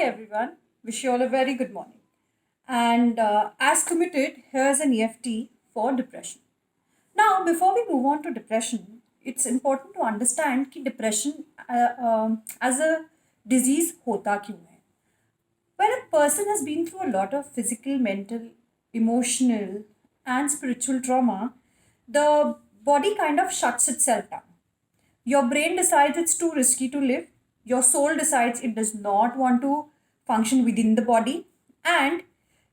Hi everyone, wish you all a very good morning. And as committed, here's an EFT for depression. Now, before we move on to depression, it's important to understand कि depression as a disease होता क्यों है. When a person has been through a lot of physical, mental, emotional, and spiritual trauma, the body kind of shuts itself down. Your brain decides it's too risky to live. Your soul decides it does not want to function within the body. And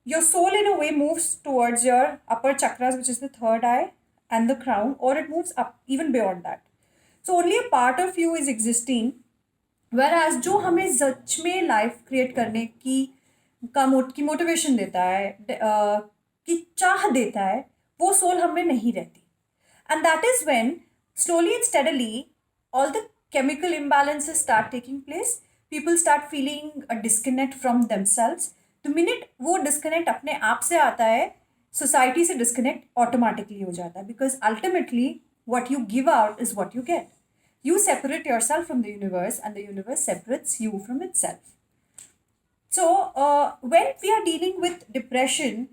your soul, in a way, moves towards your upper chakras, which is the third eye and the crown, or it moves up even beyond that. So, only a part of you is existing. Whereas जो हमें सच में life create करने की motivation देता है की चाह देता है वो सोल हमें नहीं रहती. And that is when slowly and steadily all the chemical imbalances start taking place. People start feeling a disconnect from themselves. The minute वो disconnect अपने आप से आता है, society से disconnect automatically हो जाता है, because ultimately what you give out is what you get. You separate yourself from the universe and the universe separates you from itself. So when we are dealing with depression,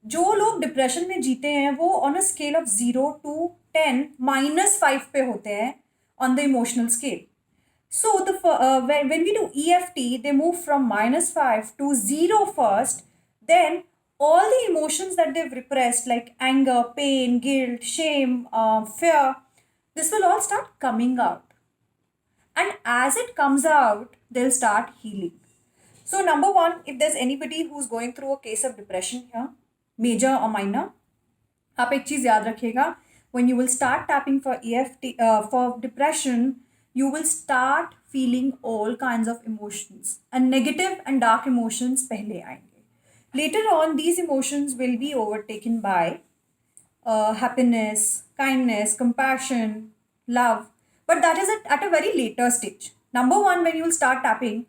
जो लोग depression में जीते हैं वो on a scale of 0 to 10 -5 पे होते हैं on the emotional scale. So when we do EFT, they move from -5 to 0 first. Then all the emotions that they've repressed, like anger, pain, guilt, shame, fear, this will all start coming out. And as it comes out, they'll start healing. So number one, if there's anybody who's going through a case of depression here, major or minor, आप एक चीज़ याद रखिएगा, when you will start tapping for EFT for depression, you will start feeling all kinds of emotions, and negative and dark emotions पहले आएंगे. Later on, these emotions will be overtaken by happiness, kindness, compassion, love, but that is at a very later stage. Number one, when you will start tapping,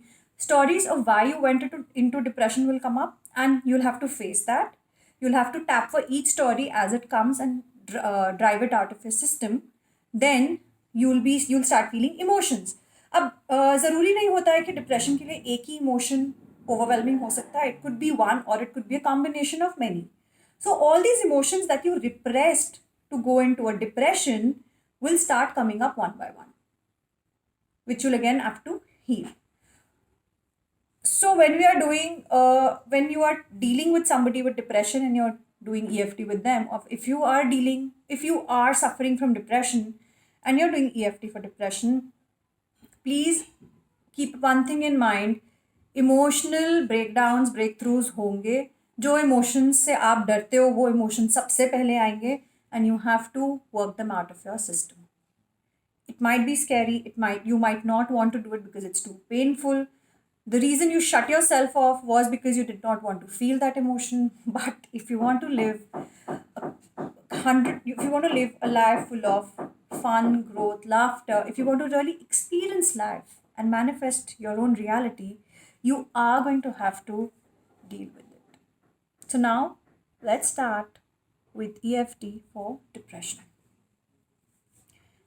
stories of why you went into depression will come up, and you'll have to face that. You'll have to tap for each story as it comes and drive it out of your system. Then you'll start feeling emotions. अब ज़रूरी नहीं होता है कि depression के लिए एक ही emotion overwhelming हो सकता है. इट कुड बी वन और it could be a combination of many. So all these emotions that you repressed to go into a depression will start coming up one by one, which you'll again have to heal. So when when you are dealing with somebody with depression and you're doing EFT with them, or if you are suffering from depression and you're doing EFT for depression, please keep one thing in mind. Emotional breakdowns, breakthroughs होंगे. जो emotions से आप डरते हो वो emotions सबसे पहले आएंगे, and you have to work them out of your system. It might be scary. You might not want to do it because it's too painful. The reason you shut yourself off was because you did not want to feel that emotion. But if you want to live if you want to live a life full of fun, growth, laughter, if you want to really experience life and manifest your own reality, you are going to have to deal with it. So now let's start with EFT for depression.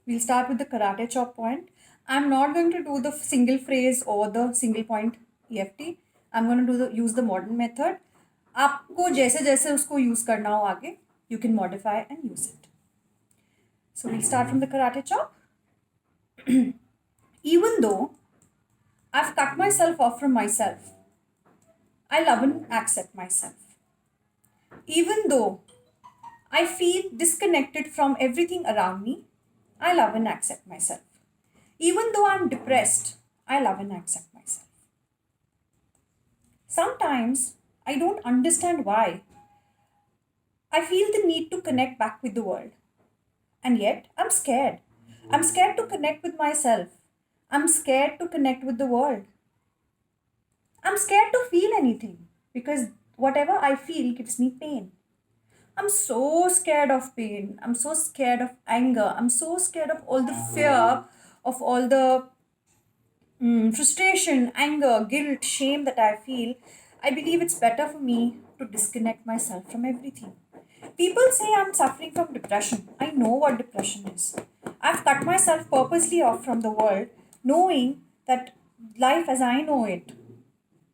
We'll start with the karate chop point. I'm not going to do the single phrase or the single point EFT. I'm going to use the modern method. आपको जैसे जैसे उसको use करना हो आगे, you can modify and use it. So we'll start from the karate chop. Even though I've cut myself off from myself, I love and accept myself. Even though I feel disconnected from everything around me, I love and accept myself. Even though I'm depressed, I love and accept myself. Sometimes I don't understand why. I feel the need to connect back with the world. And yet, I'm scared. I'm scared to connect with myself. I'm scared to connect with the world. I'm scared to feel anything because whatever I feel gives me pain. I'm so scared of pain. I'm so scared of anger. I'm so scared of all the fear, of all the frustration, anger, guilt, shame that I feel. I believe it's better for me to disconnect myself from everything. People say I'm suffering from depression. I know what depression is. I've cut myself purposely off from the world, knowing that life as I know it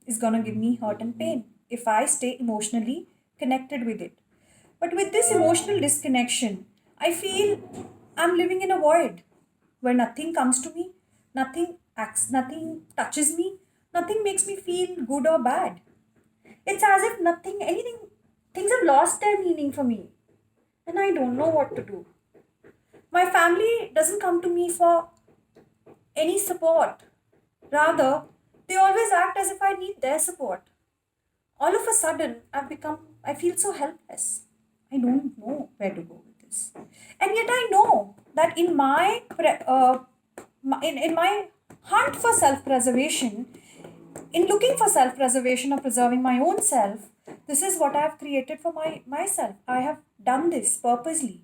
is going to give me hurt and pain if I stay emotionally connected with it. But with this emotional disconnection, I feel I'm living in a void where nothing comes to me, nothing acts, nothing touches me, nothing makes me feel good or bad. It's as if things have lost their meaning for me, and I don't know what to do. My family doesn't come to me for any support. Rather, they always act as if I need their support. All of a sudden, I feel so helpless. I don't know where to go with this. And yet I know that in my hunt for self-preservation, in looking for self-preservation or preserving my own self, this is what I have created for myself. I have done this purposely.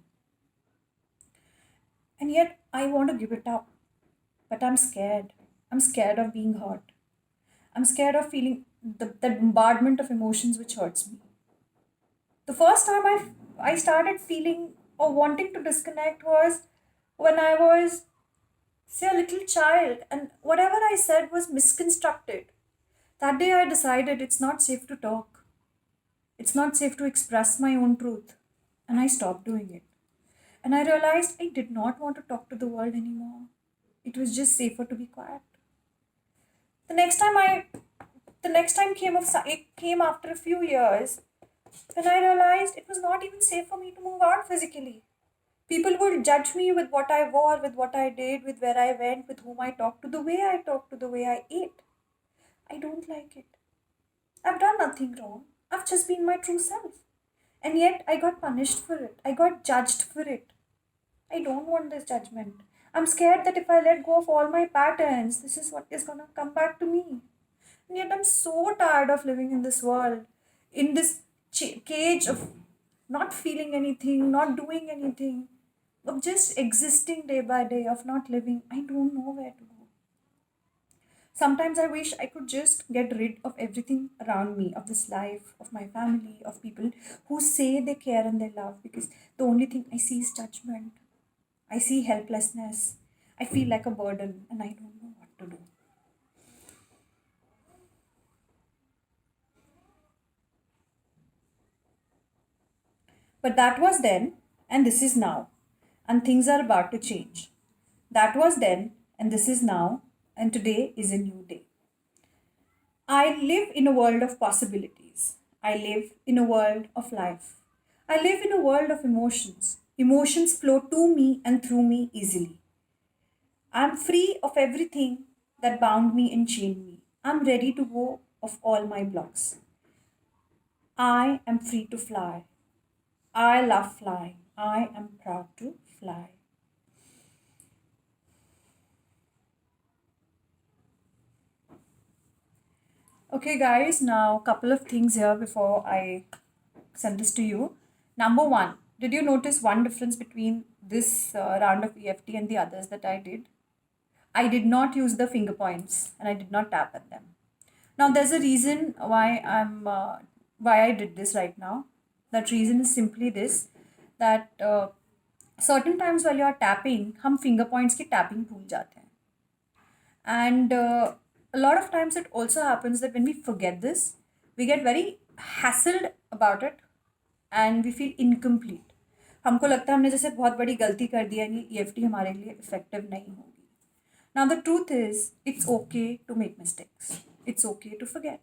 And yet I want to give it up. But I'm scared. I'm scared of being hurt. I'm scared of feeling the bombardment of emotions which hurts me. The first time I started feeling or wanting to disconnect was when I was, say, a little child, and whatever I said was misconstructed. That day I decided it's not safe to talk, it's not safe to express my own truth, and I stopped doing it. And I realized I did not want to talk to the world anymore. It was just safer to be quiet. The next time I the next time it came after a few years when I realized it was not even safe for me to move out physically. People would judge me with what I wore, with what I did, with where I went, with whom I talked to, the way I talked to, the way I ate. I don't like it. I've done nothing wrong. I've just been my true self. And yet I got punished for it. I got judged for it. I don't want this judgment. I'm scared that if I let go of all my patterns, this is what is going to come back to me. And yet I'm so tired of living in this world, in this cage of not feeling anything, not doing anything, of just existing day by day, of not living. I don't know where to go. Sometimes I wish I could just get rid of everything around me, of this life, of my family, of people who say they care and they love, because the only thing I see is judgment. I see helplessness. I feel like a burden and I don't know what to do. But that was then, and this is now, and things are about to change. That was then, and this is now, and today is a new day. I live in a world of possibilities. I live in a world of life. I live in a world of emotions. Emotions flow to me and through me easily. I'm free of everything that bound me and chained me. I'm ready to go off all my blocks. I am free to fly. I love flying. I am proud to fly. Okay, guys, now a couple of things here before I send this to you. Number one, did you notice one difference between this round of EFT and the others that I did? I did not use the finger points and I did not tap at them. Now, there's a reason why I did this right now. That reason is simply this, that certain times while you're tapping, हम finger points की tapping भूल जाते हैं. And a lot of times it also happens that when we forget this, we get very hassled about it and we feel incomplete. हमको लगता है हमने जैसे बहुत बड़ी गलती कर दी, यानी EFT हमारे लिए इफेक्टिव नहीं होगी. Now the truth is, it's okay to make mistakes. It's okay to forget.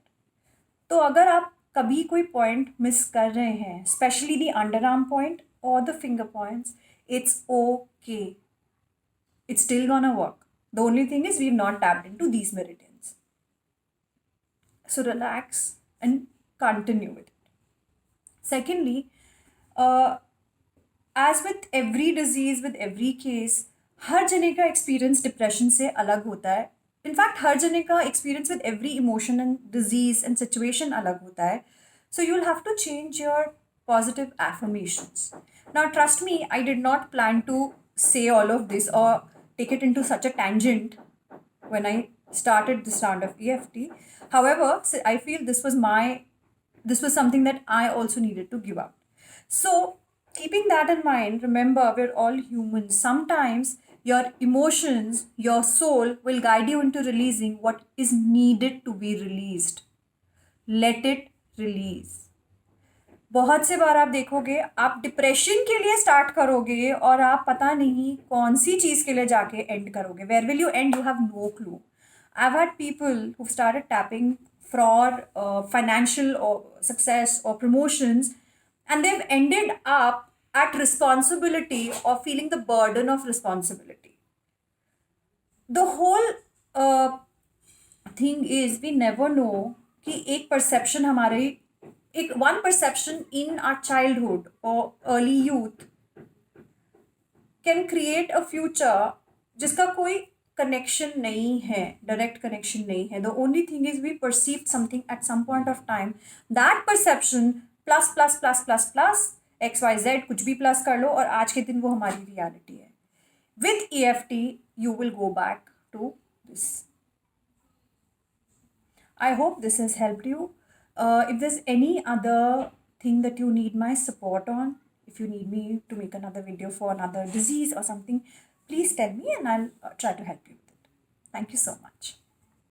तो अगर आप कभी कोई पॉइंट मिस कर रहे हैं, specially the under arm point और the finger points, it's okay. It's still gonna work. The only thing is we've not tapped into these meridians. So relax and continue with it. Secondly, as with every disease, with every case, हर जने का experience depression से अलग होता है. In fact हर जने का experience with every emotion and disease and situation अलग होता है. So you will have to change your positive affirmations. Now trust me, I did not plan to say all of this or take it into such a tangent when I started this round of EFT. However, I feel this was something that I also needed to give up. So keeping that in mind, remember, we're all humans. Sometimes your emotions, your soul will guide you into releasing what is needed to be released. let it release. बहुत से बार आप देखोगे, आप depression के लिए start करोगे और आप पता नहीं कौन सी चीज़ के लिए जाके एंड करोगे. Where will you end, you have no clue. I have had people who started tapping for financial or success or promotions, and they've ended up at responsibility or feeling the burden of responsibility. The whole thing is we never know कि एक perception हमारे, एक one perception in our childhood और early youth can create a future जिसका कोई connection नहीं है, direct connection नहीं है. The only thing is we perceive something at some point of time. That perception plus plus plus plus plus XYZ, कुछ भी plus कर लो, और आज के दिन वो हमारी रियलिटी है. With EFT, you will go back to this. I hope this has helped you. If there's any other thing that you need my support on, if you need me to make another video for another disease or something, please tell me and I'll try to help you with it. Thank you so much.